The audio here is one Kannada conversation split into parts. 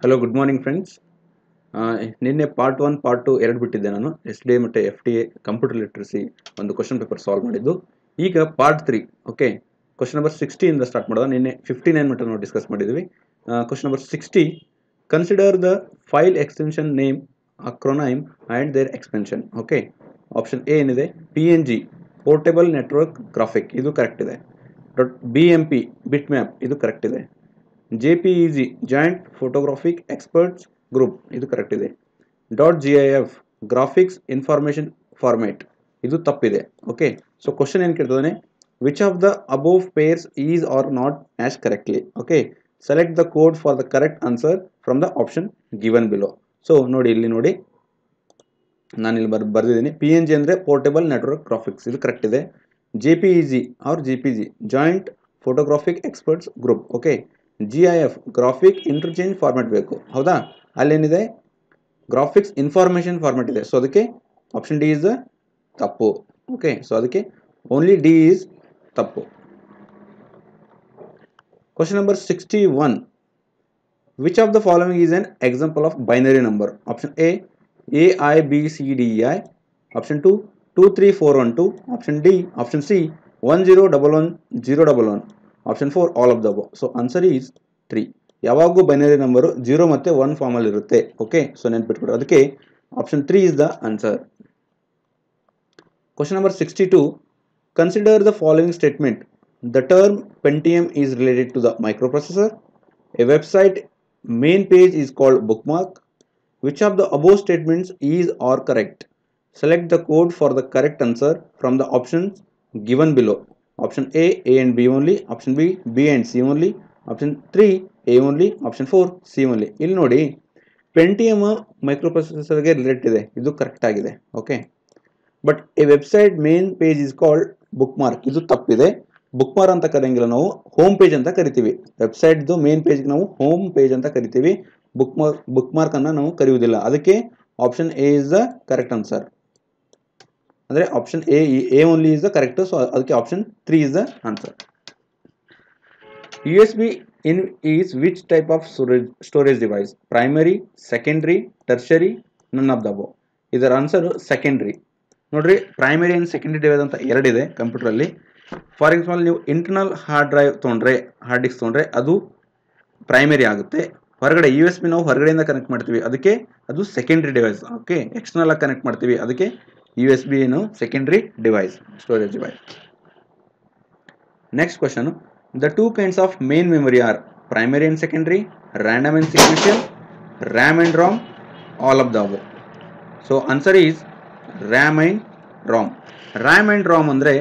Hello good morning friends. ನಿನ್ನೆ ಪಾರ್ಟ್ 1 ಪಾರ್ಟ್ 2 ಎರಡು ಬಿಟ್ಟಿದ್ದೆ ನಾನು. SDA ಮತ್ತು FTA ಕಂಪ್ಯೂಟರ್ ಲಿಟ್ರಸಿ ಒಂದು ಕ್ವಶನ್ ಪೇಪರ್ ಸಾಲ್ವ್ ಮಾಡಿದ್ದು. ಈಗ ಪಾರ್ಟ್ 3 ಓಕೆ ಕ್ವಶನ್ ನಂಬರ್ 60 ಇಂದ ಸ್ಟಾರ್ಟ್ ಮಾಡೋದು. ನಿನ್ನೆ 59 ಮಟ್ಟ ನಾವು ಡಿಸ್ಕಸ್ ಮಾಡಿದ್ವಿ. Question number 60, consider the file extension name, acronym and their expansion. Okay, option A ಏನಿದೆ PNG ಪೋರ್ಟೇಬಲ್ ನೆಟ್ವರ್ಕ್ ಗ್ರಾಫಿಕ್, ಇದು ಕರೆಕ್ಟ್ ಇದೆ. BMP ಬಿಟ್ ಮ್ಯಾಪ್, ಇದು ಕರೆಕ್ಟ್ ಇದೆ. JPEG joint photographic experts group, ಇದು ಕರೆಕ್ಟ್ ಇದೆ. .gif ಗ್ರಾಫಿಕ್ಸ್ ಇನ್ಫಾರ್ಮೇಷನ್ ಫಾರ್ಮ್ಯಾಟ್, ಇದು ತಪ್ಪಿದೆ. ಓಕೆ, ಸೊ ಕ್ವಶನ್ ಏನು ಕೇಳ್ತದಾನೆ, which of the above pairs is are not match correctly. Okay, select the code for the correct answer from the option given below. So ನೋಡಿ, ಇಲ್ಲಿ ನೋಡಿ, ನಾನು ಇಲ್ಲಿ ಬರ್ದಿದ್ದೀನಿ. PNG ಅಂದರೆ ಪೋರ್ಟೇಬಲ್ ನೆಟ್ವರ್ಕ್ ಗ್ರಾಫಿಕ್ಸ್, ಇದು ಕರೆಕ್ಟ್ ಇದೆ. JPEG or JPG joint photographic experts group. Okay, GIF graphic interchange format ಬೇಕು, ಹೌದಾ? ಅಲ್ಲೇನಿದೆ, ಗ್ರಾಫಿಕ್ಸ್ ಇನ್ಫಾರ್ಮೇಷನ್ ಫಾರ್ಮ್ಯಾಟ್ ಇದೆ. ಸೊ ಅದಕ್ಕೆ ಆಪ್ಷನ್ ಡಿ ಇಸ್ ತಪ್ಪು. ಓಕೆ, ಸೊ ಅದಕ್ಕೆ ಓನ್ಲಿ ಡಿ ಈಸ್ ತಪ್ಪು. Question number 61, which of the following is an example of binary number. Option A AIBCDEI, option 2 23412, option D, option C 1011011, option 4 all of the above. So answer is 3. ಯಾವಾಗೂ ಬೈನರಿ ನಂಬರು 0 ಮತ್ತು 1 ಫಾರ್ಮಲ್ಲಿ ಇರುತ್ತೆ. ಓಕೆ, ಸೊ ನೆನ್ಪಿಟ್ಬಿಟ್ಟು, ಅದಕ್ಕೆ option 3 is the answer. Question number 62, consider the following statement. The term Pentium is related to the microprocessor. A website main page is called bookmark. Which of the above statements is or correct? Select the code for the correct answer from the options given below. Option A and B only, option B and C only, option 3 A only, option 4 C only. ಇಲ್ಲಿ ನೋಡಿ, ಪೆಂಟಿಯಮ್ ಮೈಕ್ರೋಪ್ರೊಸೆಸರ್ಗೆ ರಿಲೇಟ್ ಇದೆ, ಇದು ಕರೆಕ್ಟ್ ಆಗಿದೆ. Okay, but A website main page is called book mark, ಇದು ತಪ್ಪಿದೆ. ಬುಕ್ ಮಾರ್ಕ್ ಅಂತ ಕರೆಯಂಗಿಲ್ಲ, ನಾವು ಹೋಮ್ ಪೇಜ್ ಅಂತ ಕರಿತೀವಿ. ವೆಬ್ಸೈಟ್ದು ಮೇನ್ ಪೇಜ್ಗೆ ನಾವು ಹೋಮ್ ಪೇಜ್ ಅಂತ ಕರಿತೀವಿ, ಬುಕ್ ಮಾರ್ಕ್ ಅನ್ನ ನಾವು ಕರೆಯುವುದಿಲ್ಲ. ಅದಕ್ಕೆ option A is the correct answer. ಅಂದರೆ option A only is the correct. So ಅದಕ್ಕೆ option 3 is the answer. USB in is which type of storage device? Primary, secondary, tertiary, none of the above. ಇದರ ಆನ್ಸರ್ ಸೆಕೆಂಡ್ರಿ. ನೋಡ್ರಿ, ಪ್ರೈಮರಿ ಆ್ಯಂಡ್ ಸೆಕೆಂಡ್ರಿ ಡಿವೈಸ್ ಅಂತ ಎರಡಿದೆ ಕಂಪ್ಯೂಟರಲ್ಲಿ. ಫಾರ್ ಎಕ್ಸಾಂಪಲ್, ನೀವು ಇಂಟರ್ನಲ್ ಹಾರ್ಡ್ ಡ್ರೈವ್ ತೊಗೊಂಡ್ರೆ, ಹಾರ್ಡ್ ಡಿಸ್ಕ್ ತೊಗೊಂಡ್ರೆ ಅದು ಪ್ರೈಮರಿ ಆಗುತ್ತೆ. ಹೊರಗಡೆ USB ನಾವು ಹೊರಗಡೆಯಿಂದ ಕನೆಕ್ಟ್ ಮಾಡ್ತೀವಿ, ಅದಕ್ಕೆ ಅದು ಸೆಕೆಂಡ್ರಿ ಡಿವೈಸ್. ಓಕೆ, ಎಕ್ಸ್ಟರ್ನಲ್ ಆಗಿ ಕನೆಕ್ಟ್ ಮಾಡ್ತೀವಿ, ಅದಕ್ಕೆ USB ಏನು secondary device, storage device. Next question, the two kinds of main memory are primary and secondary, random and sequential, RAM and ROM, all of the above. So answer is RAM and ROM. RAM and ROM ಅಂದರೆ,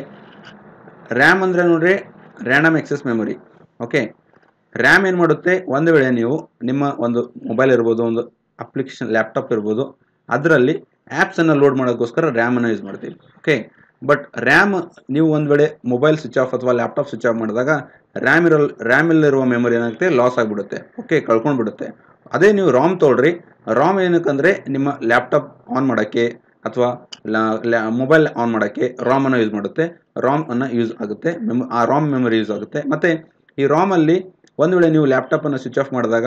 RAM ಅಂದರೆ ನೋಡ್ರಿ random access memory. Okay, RAM ಏನು ಮಾಡುತ್ತೆ, ಒಂದು ವೇಳೆ ನೀವು ನಿಮ್ಮ ಒಂದು ಮೊಬೈಲ್ ಇರ್ಬೋದು, ಒಂದು ಅಪ್ಲಿಕೇಶನ್ ಲ್ಯಾಪ್ಟಾಪ್ ಇರ್ಬೋದು, ಅದರಲ್ಲಿ ಆ್ಯಪ್ಸನ್ನು ಲೋಡ್ ಮಾಡೋಕ್ಕೋಸ್ಕರ ರ್ಯಾಮನ್ನು ಯೂಸ್ ಮಾಡ್ತೀವಿ. ಓಕೆ, ಬಟ್ ರ್ಯಾಮ್ ನೀವು ಒಂದು ವೇಳೆ ಮೊಬೈಲ್ ಸ್ವಿಚ್ ಆಫ್ ಅಥವಾ ಲ್ಯಾಪ್ಟಾಪ್ ಸ್ವಿಚ್ ಆಫ್ ಮಾಡಿದಾಗ ರ್ಯಾಮಲ್ಲಿರುವ ಮೆಮೊರಿ ಏನಾಗುತ್ತೆ, ಲಾಸ್ ಆಗಿಬಿಡುತ್ತೆ. ಓಕೆ, ಕಳ್ಕೊಂಡ್ಬಿಡುತ್ತೆ. ಅದೇ ನೀವು ರಾಮ್ ತೊಗೊಳ್ರಿ, ರಾಮ್ ಏನಕ್ಕಂದರೆ ನಿಮ್ಮ ಲ್ಯಾಪ್ಟಾಪ್ ಆನ್ ಮಾಡೋಕ್ಕೆ ಅಥವಾ ಮೊಬೈಲ್ ಆನ್ ಮಾಡೋಕ್ಕೆ ರಾಮನ್ನು ಯೂಸ್ ಮಾಡುತ್ತೆ. ರಾಮ್ ಅನ್ನು ಯೂಸ್ ಆಗುತ್ತೆ, ಆ ರಾಮ್ ಮೆಮೊರಿ ಯೂಸ್ ಆಗುತ್ತೆ. ಮತ್ತು ಈ ರಾಮಲ್ಲಿ ಒಂದು ವೇಳೆ ನೀವು ಲ್ಯಾಪ್ಟಾಪನ್ನು ಸ್ವಿಚ್ ಆಫ್ ಮಾಡಿದಾಗ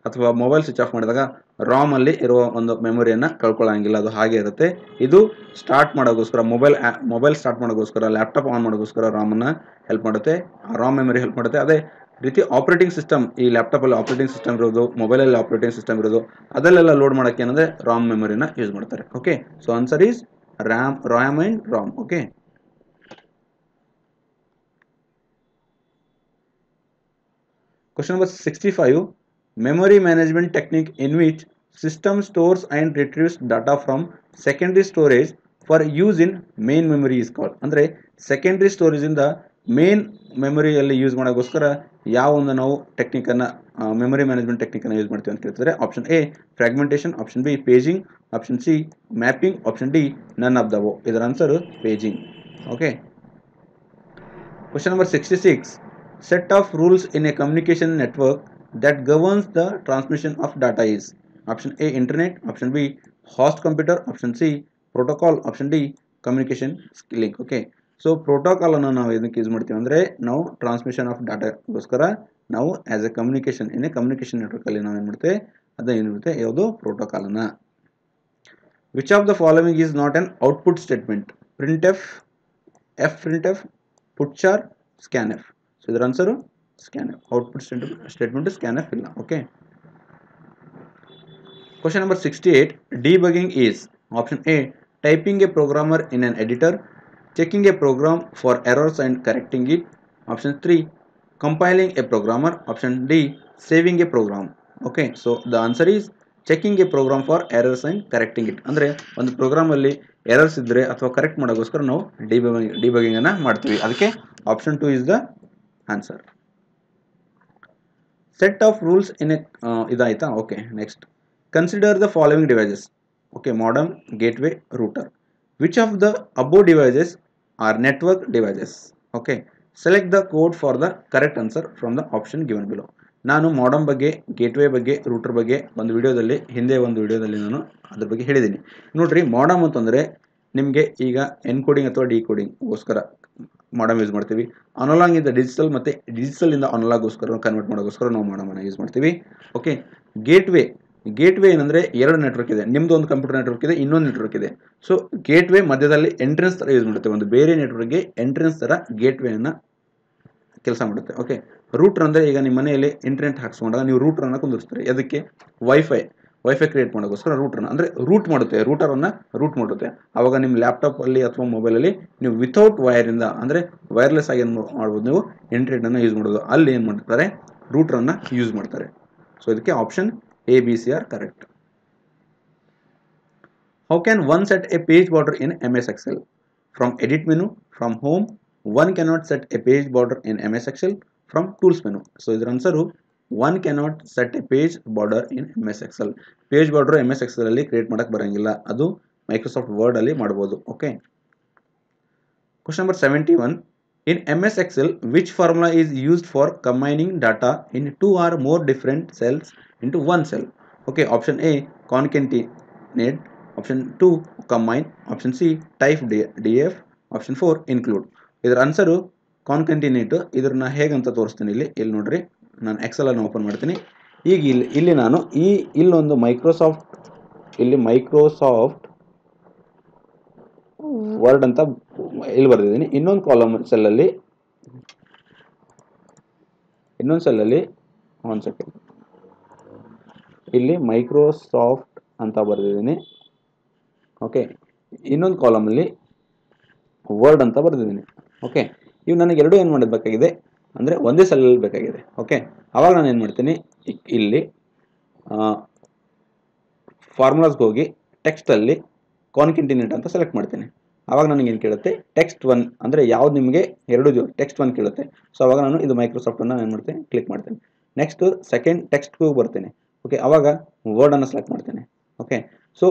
ಅಥವಾ ಮೊಬೈಲ್ ಸ್ವಿಚ್ ಆಫ್ ಮಾಡಿದಾಗ ರಾಮಲ್ಲಿ ಇರುವ ಒಂದು ಮೆಮೊರಿಯನ್ನು ಕಳ್ಕೊಳ್ಳೋಂಗಿಲ್ಲ, ಅದು ಹಾಗೆ ಇರುತ್ತೆ. ಇದು ಸ್ಟಾರ್ಟ್ ಮಾಡೋಕ್ಕೋಸ್ಕರ, ಮೊಬೈಲ್ ಸ್ಟಾರ್ಟ್ ಮಾಡೋಕ್ಕೋಸ್ಕರ, ಲ್ಯಾಪ್ಟಾಪ್ ಆನ್ ಮಾಡೋಕ್ಕೋಸ್ಕರ ರಾಮನ್ನು ಹೆಲ್ಪ್ ಮಾಡುತ್ತೆ, ಆ ರಾಮ್ ಮೆಮೊರಿ ಹೆಲ್ಪ್ ಮಾಡುತ್ತೆ. ಅದೇ ರೀತಿ ಆಪ್ರೇಟಿಂಗ್ ಸಿಸ್ಟಮ್, ಈ ಲ್ಯಾಪ್ಟಾಪಲ್ಲಿ ಆಪ್ರೇಟಿಂಗ್ ಸಿಸ್ಟಮ್ ಇರೋದು, ಮೊಬೈಲಲ್ಲಿ ಆಪ್ರೇಟಿಂಗ್ ಸಿಸ್ಟಮ್ ಇರೋದು, ಅದಲ್ಲೆಲ್ಲ ಲೋಡ್ ಮಾಡೋಕ್ಕೆ ಏನಂದರೆ ರಾಮ್ ಮೆಮೊರಿನ ಯೂಸ್ ಮಾಡ್ತಾರೆ. Okay, so answer is RAM and ROM. Okay, question number 65, memory management technique in which system stores and retrieves data from secondary storage for use in main memory is called. ಅಂದರೆ ಸೆಕೆಂಡ್ರಿ ಸ್ಟೋರೇಜಿಂದ ಮೇನ್ ಮೆಮೊರಿಯಲ್ಲಿ ಯೂಸ್ ಮಾಡೋಕ್ಕೋಸ್ಕರ ಯಾವ ಒಂದು ನಾವು ಟೆಕ್ನಿಕನ್ನು, ಮೆಮೊರಿ ಮ್ಯಾನೇಜ್ಮೆಂಟ್ ಟೆಕ್ನಿಕನ್ನು ಯೂಸ್ ಮಾಡ್ತೀವಿ ಅಂತ ಕೇಳ್ತಿದ್ರೆ, option A fragmentation, option B paging, option C mapping, option D none of the above. ಇದರ answer paging. Okay, question number 66, set of rules in a communication network that governs the transmission of data is. Option A internet, option B host computer, option C protocol, option D communication link. Okay, so ಪ್ರೋಟೋಕಾಲನ್ನು ನಾವು ಇದಕ್ಕೆ ಯೂಸ್ ಮಾಡ್ತೀವಿ ಅಂದರೆ ನಾವು ಟ್ರಾನ್ಸ್ಮಿಷನ್ ಆಫ್ ಡಾಟಾಗೋಸ್ಕರ ನಾವು ಆ್ಯಸ್ ಎ ಕಮ್ಯುನಿಕೇಷನ್ ಏನೇ ಕಮ್ಯುನಿಕೇಷನ್ ನೆಟ್ವರ್ಕಲ್ಲಿ ನಾವು ಏನು ಮಾಡ್ತೇವೆ ಅದು ಏನಿರುತ್ತೆ ಯಾವುದು ಪ್ರೋಟೋಕಾಲನ್ನು. Which of the following is not an output statement? printf, fprintf, putchar, scanf. So ಇದರ answer scanf. Output statement scanf ಇಲ್ಲ. Okay. Question number 68. Debugging is option A, typing a programmer in an editor, checking a program for errors and correcting it. Option 3, compiling a programmer. Option D, saving a program. Okay, so the answer is checking a program for errors and correcting it. ಅಂದರೆ ಒಂದು ಪ್ರೋಗ್ರಾಮ್ ಅಲ್ಲಿ ಎರರ್ಸ್ ಇದ್ರೆ ಅಥವಾ ಕರೆಕ್ಟ್ ಮಾಡೋಕ್ಕೋಸ್ಕರ ನಾವು ಡಿಬಗಿಂಗ್ ಅನ್ನ ಮಾಡ್ತೀವಿ. ಅದಕ್ಕೆ option 2 is the answer. Set of rules in a ಇದಾಯ್ತಾ. Okay, next consider the following devices. Okay, modem, gateway, router. Which of the above devices are network devices? Okay, select the code for the correct answer from the option given below. ನಾನು modem ಬಗ್ಗೆ, gateway ಬಗ್ಗೆ, router ಬಗ್ಗೆ ಒಂದು ವಿಡಿಯೋದಲ್ಲಿ ಹಿಂದೆ ಒಂದು ವಿಡಿಯೋದಲ್ಲಿ ನಾನು ಅದ್ರ ಬಗ್ಗೆ ಹೇಳಿದ್ದೀನಿ. ನೋಡ್ರಿ, modem ಅಂತಂದ್ರೆ ನಿಮಗೆ ಈಗ ಎನ್ಕೋಡಿಂಗ್ ಅಥವಾ ಡಿಕೋಡಿಂಗ್ಗೋಸ್ಕರ ಮಾಡಮ್ ಯೂಸ್ ಮಾಡ್ತೀವಿ. ಅನಲಾಗ್ ಇಂದ ಡಿಜಿಟಲ್ ಮತ್ತೆ ಡಿಜಿಟಲ್ ಇಂದ ಅನಲಾಗ್ಗೋಸ್ಕರ ಕನ್ವರ್ಟ್ ಮಾಡೋಕ್ಕೋಸ್ಕರ ನಾವು ಮಾಡಮನ್ನು ಯೂಸ್ ಮಾಡ್ತೀವಿ. ಓಕೆ, ಗೇಟ್ವೇ ಏನಂದ್ರೆ ಎರಡು ನೆಟ್ವರ್ಕ್ ಇದೆ. ನಿಮ್ದು ಒಂದು ಕಂಪ್ಯೂಟರ್ ನೆಟ್ವರ್ಕ್ ಇದೆ, ಇನ್ನೊಂದು ನೆಟ್ವರ್ಕ್ ಇದೆ. ಸೊ ಗೇಟ್ವೇ ಮಧ್ಯದಲ್ಲಿ ಎಂಟ್ರೆನ್ಸ್ ತರ ಯೂಸ್ ಮಾಡುತ್ತೆ. ಒಂದು ಬೇರೆ ನೆಟ್ವರ್ಕ್ಗೆ ಎಂಟ್ರೆನ್ಸ್ ತರ ಗೇಟ್ವೇ ಅನ್ನ ಕೆಲಸ ಮಾಡುತ್ತೆ. ಓಕೆ, ರೂಟರ್ ಅಂದ್ರೆ ಈಗ ನಿಮ್ಮ ಮನೆಯಲ್ಲಿ ಇಂಟರ್ನೆಟ್ ಹಾಕ್ಸ್ಕೊಂಡಾಗ ನೀವು ರೂಟರ್ ಅನ್ನ ಕುಂದಿರ್ಸ್ತೀರಿ. ಅದಕ್ಕೆ ವೈಫೈ ಕ್ರಿಯೇಟ್ ಮಾಡೋಕ್ಕೋಸ್ಕರ ರೂಟರ್ ಅಂದ್ರೆ ರೂಟ್ ಮಾಡುತ್ತೆ, ರೂಟರ್ ಅನ್ನ ರೂಟ್ ಮಾಡುತ್ತೆ. ಅವಾಗ ನಿಮ್ಮ ಲ್ಯಾಪ್ಟಾಪ್ ಅಲ್ಲಿ ಅಥವಾ ಮೊಬೈಲ್ ಅಲ್ಲಿ ನೀವು ವಿತೌಟ್ ವೈರ್ ಇಂದ ಅಂದ್ರೆ ವೈರ್ಲೆಸ್ ಆಗಿ ಮಾಡ್ಬೋದು, ನೀವು ಇಂಟರ್ನೆಟ್ ಅನ್ನ ಯೂಸ್ ಮಾಡೋದು. ಅಲ್ಲಿ ಏನ್ ಮಾಡ್ತಾರೆ, ರೂಟರ್ ಅನ್ನ ಯೂಸ್ ಮಾಡ್ತಾರೆ. ಸೊ ಇದಕ್ಕೆ option A, B, C are correct. How can one set a page border in MS Excel? From edit menu, from home, one cannot set a page border in MS Excel from tools menu. So ಇದರ answer one cannot set a page border in MS Excel. Page border MS Excel ಅಲ್ಲಿ ಕ್ರಿಯೇಟ್ ಮಾಡಕ್ ಬರಂಗಿಲ್ಲ, ಅದು ಮೈಕ್ರೋಸಾಫ್ಟ್ ವರ್ಡ್ ಅಲ್ಲಿ ಮಾಡಬಹುದು. Okay. Question number 71. In MS Excel, which formula is used for combining data in two or more different cells into one cell? Okay, option A, concatenate. Option 2, combine. Option C, type df. Option 4, include. ಇದರ ಆನ್ಸರ್ ಕಾನ್ಕೆಂಟಿನೇಟ್. ಇದನ್ನ ಹೇಗಂತ ತೋರಿಸ್ತೀನಿ. ಇಲ್ಲಿ ನೋಡ್ರಿ, ನಾನು ಎಕ್ಸೆಲ್ ಅನ್ನು ಓಪನ್ ಮಾಡ್ತೀನಿ. ಈಗ ಇಲ್ಲಿ ನಾನು ಇಲ್ಲೊಂದು ಮೈಕ್ರೋಸಾಫ್ಟ್ ವರ್ಡ್ ಅಂತ ಇಲ್ಲಿ ಬರೆದಿದ್ದೀನಿ. ಇನ್ನೊಂದು ಕಾಲಮ್ ಸೆಲ್ಲಲ್ಲಿ ಒಂದು ಸೆಕೆಂಡ್, ಇಲ್ಲಿ ಮೈಕ್ರೋಸಾಫ್ಟ್ ಅಂತ ಬರೆದಿದ್ದೀನಿ. ಓಕೆ, ಇನ್ನೊಂದು ಕಾಲಮಲ್ಲಿ ವರ್ಡ್ ಅಂತ ಬರೆದಿದ್ದೀನಿ. ಓಕೆ, ಇವು ನನಗೆ ಎರಡು ಏನು ಮಾಡಬೇಕಾಗಿದೆ ಅಂದರೆ ಒಂದೇ ಸೆಲ್ಲಲ್ಲಿ ಬೇಕಾಗಿದೆ. ಓಕೆ, ಆವಾಗ ನಾನು ಏನು ಮಾಡ್ತೀನಿ, ಇಲ್ಲಿ ಫಾರ್ಮುಲಾಸ್ಗೆ ಹೋಗಿ ಟೆಕ್ಸ್ಟಲ್ಲಿ ಕಾನ್ಕೆಂಟಿನೇಟ್ ಅಂತ ಸೆಲೆಕ್ಟ್ ಮಾಡ್ತೀನಿ. ಆವಾಗ ನನಗೆ ಏನು ಕೇಳುತ್ತೆ, ಟೆಕ್ಸ್ಟ್ 1 ಅಂದರೆ ಯಾವ್ದು ನಿಮಗೆ ಟೆಕ್ಸ್ಟ್ 1 ಕೇಳುತ್ತೆ. ಸೊ ಅವಾಗ ನಾನು ಇದು ಮೈಕ್ರೋಸಾಫ್ಟನ್ನು ಏನು ಮಾಡ್ತೀನಿ, ಕ್ಲಿಕ್ ಮಾಡ್ತೀನಿ. ನೆಕ್ಸ್ಟ್ ಸೆಕೆಂಡ್ ಟೆಕ್ಸ್ಟ್ಗೂ ಬರ್ತೀನಿ. ಓಕೆ, ಅವಾಗ ವರ್ಡನ್ನು ಸೆಲೆಕ್ಟ್ ಮಾಡ್ತೀನಿ. ಓಕೆ, ಸೊ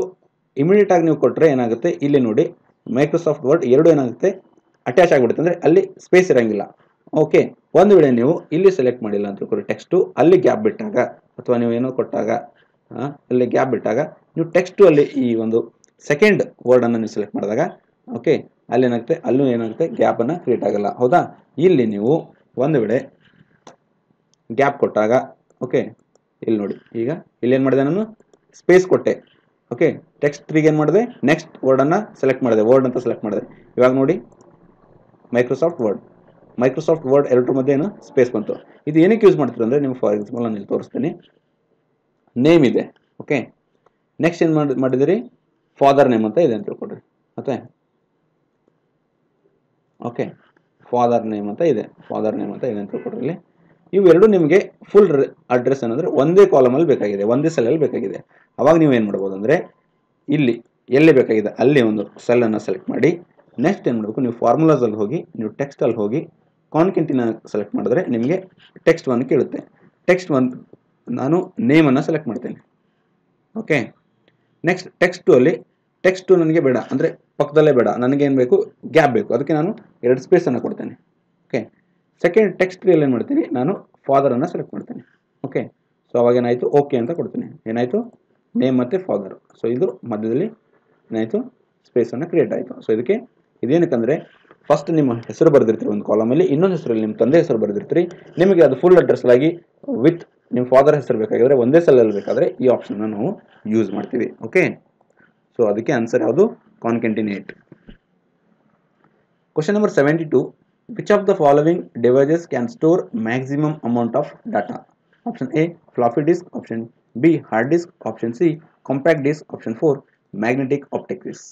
ಇಮಿಡಿಯೇಟ್ ಆಗಿ ನೀವು ಕೊಟ್ಟರೆ ಏನಾಗುತ್ತೆ, ಇಲ್ಲಿ ನೋಡಿ ಮೈಕ್ರೋಸಾಫ್ಟ್ ವರ್ಡ್ ಎರಡು ಏನಾಗುತ್ತೆ, ಅಟ್ಯಾಚ್ ಆಗಿಬಿಡುತ್ತೆ, ಅಂದರೆ ಅಲ್ಲಿ ಸ್ಪೇಸ್ ಇರೋಂಗಿಲ್ಲ. ಓಕೆ, ಒಂದು ವೇಳೆ ನೀವು ಇಲ್ಲಿ ಸೆಲೆಕ್ಟ್ ಮಾಡಿಲ್ಲ ಅಂತ ತಿಳ್ಕೊಳ್ಳಿ, ಟೆಕ್ಸ್ಟು ಅಲ್ಲಿ ಗ್ಯಾಪ್ ಬಿಟ್ಟಾಗ ಅಥವಾ ನೀವು ಏನೋ ಕೊಟ್ಟಾಗ ಅಲ್ಲಿ ಗ್ಯಾಪ್ ಬಿಟ್ಟಾಗ ನೀವು ಟೆಕ್ಸ್ಟು ಅಲ್ಲಿ ಈ ಒಂದು ಸೆಕೆಂಡ್ ವರ್ಡನ್ನು ನೀವು ಸೆಲೆಕ್ಟ್ ಮಾಡಿದಾಗ ಓಕೆ, ಅಲ್ಲಿ ಏನಾಗುತ್ತೆ, ಅಲ್ಲೂ ಏನಾಗುತ್ತೆ, ಗ್ಯಾಪನ್ನು ಕ್ರಿಯೇಟ್ ಆಗಲ್ಲ. ಹೌದಾ, ಇಲ್ಲಿ ನೀವು ಒಂದು ವೇಳೆ ಗ್ಯಾಪ್ ಕೊಟ್ಟಾಗ ಓಕೆ, ಇಲ್ಲಿ ನೋಡಿ, ಈಗ ಇಲ್ಲಿ ಏನು ಮಾಡಿದೆ, ನಾನು ಸ್ಪೇಸ್ ಕೊಟ್ಟೆ. ಓಕೆ, ಟೆಕ್ಸ್ಟ್ 3ಗೆ ಏನು ಮಾಡಿದೆ, ನೆಕ್ಸ್ಟ್ ವರ್ಡನ್ನು ಸೆಲೆಕ್ಟ್ ಮಾಡಿದೆ, ವರ್ಡ್ ಅಂತ ಸೆಲೆಕ್ಟ್ ಮಾಡಿದೆ. ಇವಾಗ ನೋಡಿ ಮೈಕ್ರೋಸಾಫ್ಟ್ ವರ್ಡ್ ಎರಡರ ಮಧ್ಯೆ ಏನು ಸ್ಪೇಸ್ ಬಂತು. ಇದು ಏನಕ್ಕೆ ಯೂಸ್ ಮಾಡ್ತೀವಿ ಅಂದರೆ, ನಿಮ್ಗೆ ಫಾರ್ ಎಕ್ಸಾಂಪಲ್ ನಾನು ಇಲ್ಲಿ ತೋರಿಸ್ತೀನಿ. ನೇಮ್ ಇದೆ. ಓಕೆ, ನೆಕ್ಸ್ಟ್ ಏನು ಮಾಡಿದಿರಿ, ಫಾದರ್ ನೇಮ್ ಅಂತ ಇದೆ ಅಂತ ತಿಳ್ಕೊಡ್ರಿ. ಓಕೆ, ಫಾದರ್ ನೇಮ್ ಅಂತ ಇದೆ ಅಂತ ತಿಳ್ಕೊಡ್ರಿ. ಇಲ್ಲಿ ಇವೆರಡು ನಿಮಗೆ ಫುಲ್ ಅಡ್ರೆಸ್ ಏನಂದರೆ ಒಂದೇ ಕಾಲಮಲ್ಲಿ ಬೇಕಾಗಿದೆ, ಒಂದೇ ಸೆಲ್ಲಲ್ಲಿ ಬೇಕಾಗಿದೆ. ಅವಾಗ ನೀವು ಏನು ಮಾಡ್ಬೋದು ಅಂದರೆ, ಇಲ್ಲಿ ಎಲ್ಲಿ ಬೇಕಾಗಿದೆ ಅಲ್ಲಿ ಒಂದು ಸೆಲ್ಲನ್ನು ಸೆಲೆಕ್ಟ್ ಮಾಡಿ, ನೆಕ್ಸ್ಟ್ ಏನು ಮಾಡಬೇಕು, ನೀವು ಫಾರ್ಮುಲಾಸಲ್ಲಿ ಹೋಗಿ, ನೀವು ಟೆಕ್ಸ್ಟಲ್ಲಿ ಹೋಗಿ ಕಾನ್ಕೆಂಟಿನ ಸೆಲೆಕ್ಟ್ ಮಾಡಿದ್ರೆ ನಿಮಗೆ ಟೆಕ್ಸ್ಟ್ 1 ಕೇಳುತ್ತೆ. ಟೆಕ್ಸ್ಟ್ 1 ನಾನು ನೇಮನ್ನು ಸೆಲೆಕ್ಟ್ ಮಾಡ್ತೇನೆ. ಓಕೆ, ನೆಕ್ಸ್ಟ್ ಟೆಕ್ಸ್ಟ್ 2 ನನಗೆ ಬೇಡ, ಅಂದರೆ ಪಕ್ಕದಲ್ಲೇ ಬೇಡ, ನನಗೇನು ಬೇಕು, ಗ್ಯಾಪ್ ಬೇಕು. ಅದಕ್ಕೆ ನಾನು 2 ಸ್ಪೇಸನ್ನು ಕೊಡ್ತೇನೆ. ಓಕೆ, ಸೆಕೆಂಡ್ ಟೆಕ್ಸ್ಟ್ 3 ಏನು ಮಾಡ್ತೀನಿ, ನಾನು ಫಾದರನ್ನು ಸೆಲೆಕ್ಟ್ ಮಾಡ್ತೇನೆ. ಓಕೆ, ಸೊ ಅವಾಗ ಏನಾಯಿತು, ಓಕೆ ಅಂತ ಕೊಡ್ತೀನಿ. ಏನಾಯಿತು, ನೇಮ್ ಮತ್ತು ಫಾದರ್. ಸೊ ಇದು ಮಧ್ಯದಲ್ಲಿ ಏನಾಯಿತು, ಸ್ಪೇಸನ್ನು ಕ್ರಿಯೇಟ್ ಆಯಿತು. ಸೊ ಇದಕ್ಕೆ ಇದೇನಕ್ಕಂದರೆ ಫಸ್ಟ್ ನಿಮ್ಮ ಹೆಸರು ಬರೆದಿರ್ತೀರಿ ಒಂದು ಕಾಲಮಲ್ಲಿ, ಇನ್ನೊಂದು ಹೆಸರಲ್ಲಿ ನಿಮ್ಮ ತಂದೆ ಹೆಸರು ಬರೆದಿರ್ತೀರಿ. ನಿಮಗೆ ಅದು ಫುಲ್ ಅಡ್ರೆಸ್ ಆಗಿ ವಿತ್ ನಿಮ್ಮ ಫಾದರ್ ಹೆಸರು ಬೇಕಾಗಿದ್ರೆ ಒಂದೇ ಸೆಲ್ಲಲ್ಲಿ ಬೇಕಾದರೆ ಈ ಆಪ್ಷನ್ನ ನಾವು ಯೂಸ್ ಮಾಡ್ತೀವಿ. ಓಕೆ, ಸೊ ಅದಕ್ಕೆ ಆನ್ಸರ್ ಯಾವುದು? Concatenate. Question number 72. Which of the following devices can store maximum amount of data? Option A floppy disk, option B hard disk, option C compact disk, option 4 magnetic optic disk.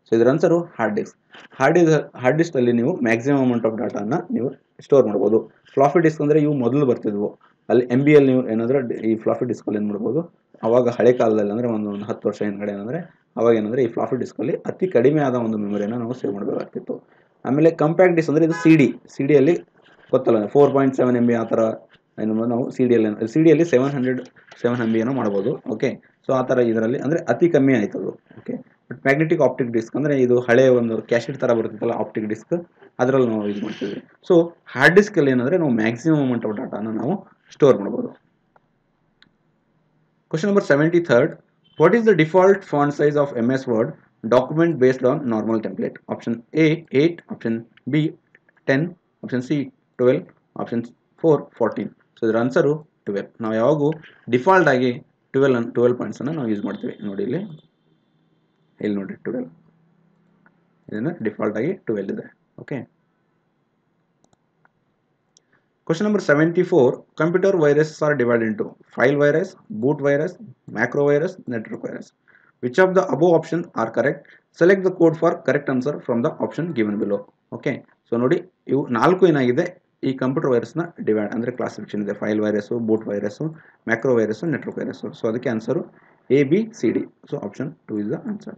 So ಇದರ answer hard disk. Hard disk ಅಲ್ಲಿ ನೀವು ಮ್ಯಾಕ್ಸಿಮಮ್ ಅಮೌಂಟ್ ಆಫ್ ಡಾಟಾನ ನೀವು ಸ್ಟೋರ್ ಮಾಡ್ಬೋದು. ಫ್ಲಾಫಿ ಡಿಸ್ಕ್ ಅಂದರೆ ಇವು ಮೊದಲು ಬರ್ತಿದ್ವು, ಅಲ್ಲಿ MB ಅಲ್ಲಿ ನೀವು ಏನಾದರೂ ಈ ಫ್ಲಾಫಿ ಡಿಸ್ಕಲ್ಲಿ ಏನು ಮಾಡ್ಬೋದು, ಅವಾಗ ಹಳೆ ಕಾಲದಲ್ಲಿ ಅಂದರೆ ಒಂದು 10 ವರ್ಷ ಹಿಂದ್ಗಡೆ ಏನಂದರೆ ಅವಾಗ ಏನಂದರೆ ಈ ಫ್ಲಾಫಿ ಡಿಸ್ಕಲ್ಲಿ ಅತಿ ಕಡಿಮೆ ಆದ ಒಂದು ಮೆಮೊರಿಯನ್ನು ನಾವು ಸೇವ್ ಮಾಡಬೇಕಾಗ್ತಿತ್ತು. ಆಮೇಲೆ ಕಾಂಪ್ಯಾಕ್ಟ್ ಡಿಸ್ಕ್ ಅಂದರೆ ಇದು ಸಿ ಡಿಯಲ್ಲಿ ಗೊತ್ತಲ್ಲ 4.7 MB ಆ ಥರ ಏನು ನಾವು ಸಿ ಡಿಯಲ್ಲಿ 700 MB ಏನೋ ಮಾಡ್ಬೋದು. ಓಕೆ, ಸೊ ಆ ಥರ ಇದರಲ್ಲಿ ಅಂದರೆ ಅತಿ ಕಮ್ಮಿ ಆಯ್ತದು. Okay, but magnetic optic disk ಅಂದರೆ ಇದು ಹಳೆ ಒಂದು ಕ್ಯಾಸೆಟ್ ಥರ ಬರ್ತಿತ್ತಲ್ಲ ಆಪ್ಟಿಕ್ ಡಿಸ್ಕ್, ಅದರಲ್ಲಿ ನಾವು ಯೂಸ್ ಮಾಡ್ತೀವಿ. ಸೊ ಹಾರ್ಡ್ ಡಿಸ್ಕಲ್ಲಿ ಏನಂದರೆ ನಾವು ಮ್ಯಾಕ್ಸಿಮಮ್ ಅಮೌಂಟ್ ಆಫ್ ಡಾಟಾನ ನಾವು ಸ್ಟೋರ್ ಮಾಡ್ಬೋದು. Question number 73. What is the default font size of MS Word document based on normal template? Option A 8, option B 10, option C 12, option 4 14. So ಇದರ ಆನ್ಸರು 12. ನಾವು ಯಾವಾಗೂ ಡಿಫಾಲ್ಟ್ ಆಗಿ 12 ಪಾಯಿಂಟ್ಸನ್ನು ನಾವು ಯೂಸ್ ಮಾಡ್ತೀವಿ. ನೋಡಿ ಇಲ್ಲಿ ನೋಡಿ 12 ಇದನ್ನು ಡಿಫಾಲ್ಟ್ ಆಗಿ 12 ಇದೆ. Okay, question number 74. Computer viruses are divided into file virus, boot virus, macro virus, network virus. Which of the above option are correct? Select the code for correct answer from the option given below. Okay, so ನೋಡಿ ಇವು 4 ಏನಾಗಿದೆ ಈ ಕಂಪ್ಯೂಟರ್ ವೈರಸ್ನ ಡಿವೈಡ್ ಅಂದರೆ ಕ್ಲಾಸಿಫಿಕೇಶನ್ ಇದೆ. File virus, boot virus, macro virus, network virus. So ಅದಕ್ಕೆ answer ABCD. So option 2 is the answer.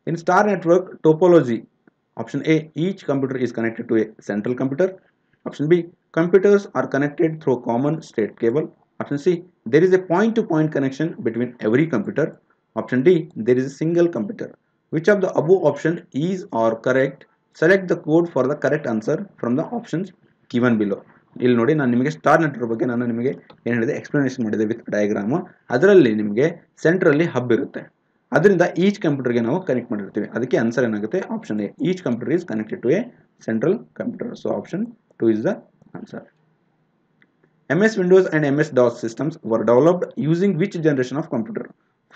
In star network topology, option A each computer is connected to a central computer. Option B computers are connected through common state cable. Option C there is a point-to-point connection between every computer. Option D there is a single computer. Which of the above option is or correct? Select the code for the correct answer from the options given below. ಇಲ್ಲಿ ನೋಡಿ ನಾನು ನಿಮಗೆ ಸ್ಟಾರ್ ನೆಟ್ವರ್ಕ್ ಬಗ್ಗೆ ನಾನು ನಿಮಗೆ ಏನು ಹೇಳಿದೆ ಎಕ್ಸ್ಪ್ಲನೇಷನ್ ಮಾಡಿದೆ ವಿತ್ ಡಯಾಗ್ರಾಮು. ಅದರಲ್ಲಿ ನಿಮಗೆ ಸೆಂಟ್ರಲ್ಲಿ ಹಬ್ ಇರುತ್ತೆ, ಅದರಿಂದ ಈಚ್ ಕಂಪ್ಯೂಟರ್ಗೆ ನಾವು ಕನೆಕ್ಟ್ ಮಾಡಿರ್ತೀವಿ. ಅದಕ್ಕೆ ಆನ್ಸರ್ ಏನಾಗುತ್ತೆ? Option A each computer is connected to a central computer. So option 2 is the answer. MS Windows and MS DOS systems were developed using which generation of computer?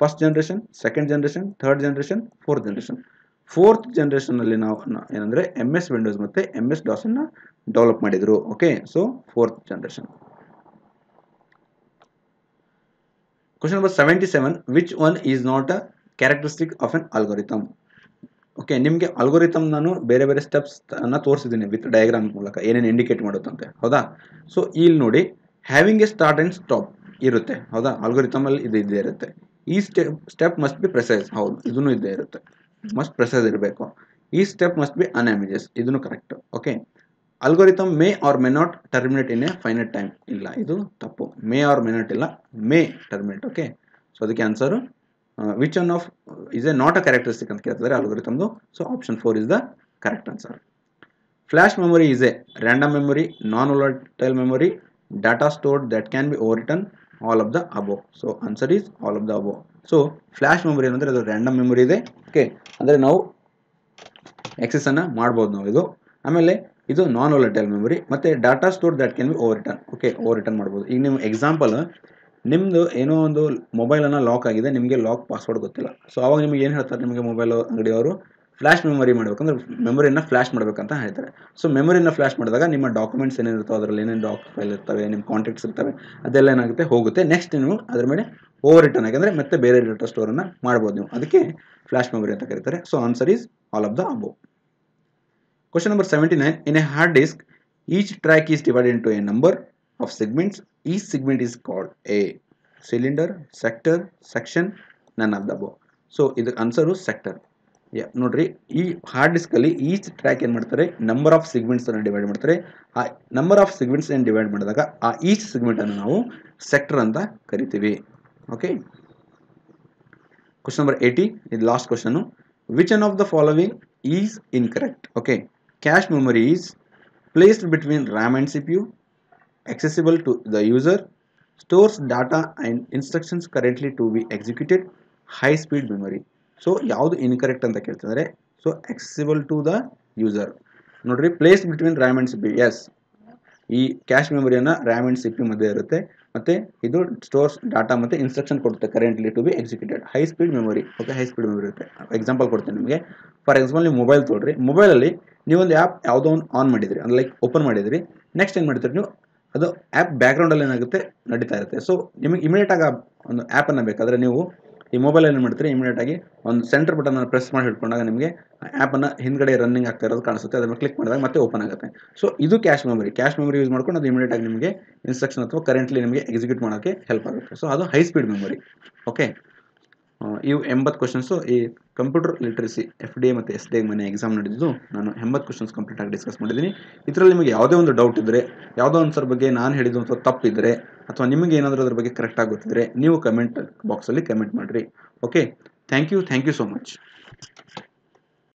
First generation, second generation, third generation, fourth generation. Fourth ಜನರೇಷನಲ್ಲಿ ನಾವು ಏನಂದರೆ MS Windows ಮತ್ತು MS DOS ಅನ್ನು ಡೆವಲಪ್ ಮಾಡಿದರು. Okay, so fourth generation. Question number 77. Which one is not a characteristic of an algorithm? Okay, ನಿಮಗೆ ಅಲ್ಗೋರಿಥಮ್ ನಾನು ಬೇರೆ ಬೇರೆ ಸ್ಟೆಪ್ಸ್ ಅನ್ನು ತೋರಿಸಿದ್ದೀನಿ ವಿತ್ ಡಯಾಗ್ರಾಮ್ ಮೂಲಕ ಏನೇನು ಇಂಡಿಕೇಟ್ ಮಾಡುತ್ತಂತೆ. ಹೌದಾ? ಸೊ ಇಲ್ಲಿ ನೋಡಿ having A start and stop ಇರುತ್ತೆ. ಹೌದಾ? ಅಲ್ಗೋರಿಥಮಲ್ಲಿ ಇದು ಇದ್ದೇ ಇರುತ್ತೆ. ಈ ಸ್ಟೆಪ್ ಮಸ್ಟ್ ಬಿ ಪ್ರೆಸೈಸ್. ಹೌದು, ಇದನ್ನು ಇದ್ದೇ ಇರುತ್ತೆ, ಮಸ್ಟ್ ಪ್ರೆಸೈಸ್ ಇರಬೇಕು. ಈ ಸ್ಟೆಪ್ ಮಸ್ಟ್ ಬಿ ಅನ್ಆಂಬಿಜಿಯಸ್. ಇದನ್ನು correct. Okay, algorithm may or may not terminate in a finite time. ಇಲ್ಲ, ಇದು ತಪ್ಪು. ಮೇ ಆರ್ ಮೇ ನಾಟ್ ಇಲ್ಲ, ಮೇ ಟರ್ಮಿನೇಟ್. ಓಕೆ, ಸೊ ಅದಕ್ಕೆ answer which one of is a not a characteristic ಅಂತ ಕೇಳ್ತಿದ್ದಾರೆ ಅಲ್ಗೋರಿಥಮ್ದು. So option 4 is the correct answer. Flash memory is a random memory, non volatile memory, data stored that can be overwritten, all of the above. So answer is all of the above. So flash memory ಏನಂದರೆ ಅದು ರ್ಯಾಂಡಮ್ ಮೆಮೊರಿ ಇದೆ. ಓಕೆ, ಅಂದರೆ ನಾವು ಎಕ್ಸೆಸ್ ಅನ್ನು ಮಾಡ್ಬೋದು ನಾವು ಇದು. ಆಮೇಲೆ ಇದು ನಾನ್ ವೊಲಟೈಲ್ ಮೆಮೊರಿ ಮತ್ತು data store that can be over return. Okay, over return ಮಾಡ್ಬೋದು. ಈಗ ನೀವು ಎಕ್ಸಾಂಪಲ್ ನಿಮ್ಮದು ಏನೋ ಒಂದು ಮೊಬೈಲನ್ನು ಲಾಕ್ ಆಗಿದೆ, ನಿಮಗೆ ಲಾಕ್ ಪಾಸ್ವರ್ಡ್ ಗೊತ್ತಿಲ್ಲ. ಸೊ ಅವಾಗ ನಿಮಗೆ ಏನು ಹೇಳ್ತಾರೆ, ನಿಮಗೆ ಮೊಬೈಲ್ ಅಂಗಡಿಯವರು ಫ್ಲಾಶ್ ಮೆಮೊರಿ ಮಾಡಬೇಕಂದ್ರೆ ಮೆಮೊರಿನ ಫ್ಲಾಶ್ ಮಾಡಬೇಕಂತ ಹೇಳ್ತಾರೆ. ಸೊ ಮೆಮೊರಿನ ಫ್ಲಾಶ್ ಮಾಡಿದಾಗ ನಿಮ್ಮ ಡಾಕ್ಯುಮೆಂಟ್ಸ್ ಏನಿರುತ್ತೋ ಅದರಲ್ಲಿ ಏನೇನು ಫೈಲ್ ಇರ್ತವೆ, ನಿಮ್ಮ ಕಾಂಟ್ಯಾಕ್ಟ್ಸ್ ಇರ್ತವೆ, ಅದೆಲ್ಲ ಏನಾಗುತ್ತೆ ಹೋಗುತ್ತೆ. ನೆಕ್ಸ್ಟ್ ನೀವು ಅದ್ರ ಮೇಲೆ ಓವರ್ ರಿಟರ್ನ್ ಆಗಿದ್ರೆ ಮತ್ತೆ ಬೇರೆ ಡಾಟಾ ಸ್ಟೋರನ್ನು ಮಾಡ್ಬೋದು ನೀವು. ಅದಕ್ಕೆ ಫ್ಲಾಶ್ ಮೆಮೊರಿ ಅಂತ ಕರೀತಾರೆ. So answer is all of the above. Question number 79. In a hard disk, each track is divided into a number of segments. Each segment is called a cylinder, sector, section, none of the above. So the answer is sector. Yeah, ನೋಡ್ರಿ, ಈ ಹಾರ್ಡ್ ಡಿಸ್ಕ್ ಅಲ್ಲಿ ಈಚ್ ಟ್ರ್ಯಾಕ್ ಏನು ಮಾಡ್ತಾರೆ, ನಂಬರ್ ಆಫ್ ಸೆಗ್ಮೆಂಟ್ಸ್ ಅನ್ನು ಡಿವೈಡ್ ಮಾಡ್ತಾರೆ. ಆ ನಂಬರ್ ಆಫ್ ಸೆಗ್ಮೆಂಟ್ಸ್ ಏನು ಡಿವೈಡ್ ಮಾಡಿದಾಗ ಆ ಈಚ್ ಸೆಗ್ಮೆಂಟ್ ಅನ್ನು ನಾವು ಸೆಕ್ಟರ್ ಅಂತ ಕರಿತೀವಿ. ಓಕೆ, ಕ್ವಶನ್ ನಂಬರ್ 80 ಇದು last question. Which one of the following is incorrect? Okay, cache memory is placed between RAM and CPU, accessible to the user, stores data and instructions currently to be executed, high speed memory. So ಯಾವುದು ಇನ್ಕರೆಕ್ಟ್ ಅಂತ ಕೇಳ್ತಿದ್ದಾರೆ. So accessible to the user. ನೋಡ್ರಿ place between RAM and C P. Yes, ಈ ಕ್ಯಾಶ್ ಮೆಮೊರಿಯನ್ನು ರ್ಯಾಮ್ ಅಂಡ್ ಸಿ ಪಿ ಮಧ್ಯೆ ಇರುತ್ತೆ. ಮತ್ತು ಇದು ಸ್ಟೋರ್ಸ್ ಡಾಟಾ ಮತ್ತು ಇನ್ಸ್ಟ್ರಕ್ಷನ್ ಕೊಡುತ್ತೆ currently to be executed. High speed memory. Okay, high speed memory ಇರುತ್ತೆ. ಎಕ್ಸಾಂಪಲ್ ಕೊಡ್ತೀನಿ ನಿಮಗೆ. ಫಾರ್ ಎಕ್ಸಾಂಪಲ್ ನೀವು ಮೊಬೈಲ್ ತೊಗೊಳ್ರಿ. ಮೊಬೈಲಲ್ಲಿ ನೀವೊಂದು ಆ್ಯಪ್ ಯಾವುದೋ ಒಂದು ಆನ್ ಮಾಡಿದ್ರಿ, ಅಂದ್ರೆ ಲೈಕ್ ಓಪನ್ ಮಾಡಿದ್ರಿ. ನೆಕ್ಸ್ಟ್ ಏನು ಮಾಡ್ತೀರಿ ನೀವು, ಅದು ಆ್ಯಪ್ ಬ್ಯಾಕ್ಗ್ರೌಂಡಲ್ಲಿ ಏನಾಗುತ್ತೆ ನಡೀತಾ ಇರುತ್ತೆ. ಸೊ ನಿಮಗೆ ಇಮಿಡಿಯೇಟಾಗಿ ಒಂದು ಆ್ಯಪನ್ನು ಬೇಕಾದರೆ ನೀವು ಈ ಮೊಬೈಲಲ್ಲಿ ಏನು ಮಾಡ್ತೀರಿ, ಇಮಿಡಿಯೇಟಾಗಿ ಒಂದು ಸೆಂಟರ್ ಬಟನ್ನ ಪ್ರೆಸ್ ಮಾಡಿ ಹಿಡ್ಕೊಂಡಾಗ ನಿಮಗೆ ಆ್ಯಪನ್ನು ಹಿಂದ್ಗಡೆ ರನ್ನಿಂಗ್ ಆಗ್ತಾ ಇರೋದು ಕಾಣಿಸುತ್ತೆ. ಅದನ್ನು ಕ್ಲಿಕ್ ಮಾಡಿದಾಗ ಮತ್ತೆ ಓಪನ್ ಆಗುತ್ತೆ. ಸೊ ಇದು ಕ್ಯಾಶ್ ಮೆಮೊರಿ ಯೂಸ್ ಮಾಡ್ಕೊಂಡು ಅದು ಇಮಿಡಿಯೇಟಾಗಿ ನಿಮಗೆ ಇನ್ಸ್ಟ್ರಕ್ಷನ್ ಅಥವಾ ಕರೆಂಟ್ಲಿ ನಿಮಗೆ ಎಕ್ಸಿಕ್ಯೂಟ್ ಮಾಡೋಕ್ಕೆ ಹೆಲ್ಪ್ ಆಗುತ್ತೆ. ಸೊ ಅದು ಹೈ ಸ್ಪೀಡ್ ಮೆಮೊರಿ. ಓಕೆ, ಇವು 80 ಕ್ವಶನ್ಸು ಈ ಕಂಪ್ಯೂಟರ್ ಲಿಟ್ರಸಿ FDA ಮತ್ತು SDA ಮನೆ ಎಕ್ಸಾಮ್ ನಡೆದಿದ್ದು ನಾನು 80 ಕ್ವಶನ್ಸ್ ಕಂಪ್ಲೀಟ್ ಆಗಿ ಡಿಸ್ಕಸ್ ಮಾಡಿದ್ದೀನಿ. ಇದರಲ್ಲಿ ನಿಮಗೆ ಯಾವುದೇ ಒಂದು ಡೌಟ್ ಇದ್ದರೆ, ಯಾವುದೋ ಒಂದು ಬಗ್ಗೆ ನಾನು ಹೇಳಿದ್ದು ಅಥವಾ ತಪ್ಪಿದ್ದರೆ, ಅಥವಾ ನಿಮಗೆ ಏನಾದರೂ ಅದ್ರ ಬಗ್ಗೆ ಕರೆಕ್ಟಾಗಿ ಗೊತ್ತಿದ್ದರೆ ನೀವು ಕಮೆಂಟ್ ಬಾಕ್ಸಲ್ಲಿ ಕಮೆಂಟ್ ಮಾಡಿರಿ. Okay, thank you so much.